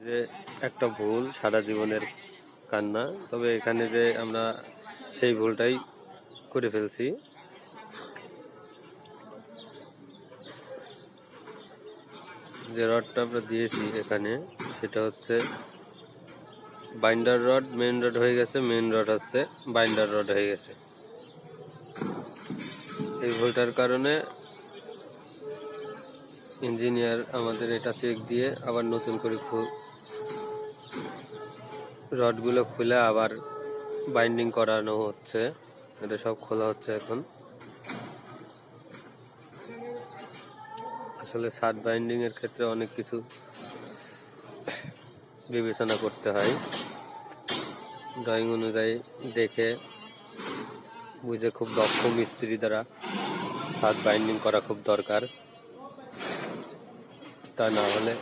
যে একটা ভুল সারা জীবনের কান্না, তবে এখানে যে আমরা সেই ভুলটাই করে ফেলছি। যে রডটা আমরা দিয়েছি এখানে, সেটা হচ্ছে বাইন্ডার রড। মেন রড হয়ে গেছে, মেন রড হচ্ছে বাইন্ডার রড হয়ে গেছে। এই ভুলটার কারণে ইঞ্জিনিয়ার আমাদের এটা চেক দিয়ে আবার নতুন করে রডগুলো খুলে আবার বাইন্ডিং করানো হচ্ছে। এটা সব খোলা হচ্ছে এখন। আসলে শার্ট বাইন্ডিং এর ক্ষেত্রে অনেক কিছু বিবেচনা করতে হয়। ড্রয়িং অনুযায়ী দেখে বুঝে খুব দক্ষ মিস্ত্রি দ্বারা শার্ট বাইন্ডিং করা খুব দরকার। তা না হলে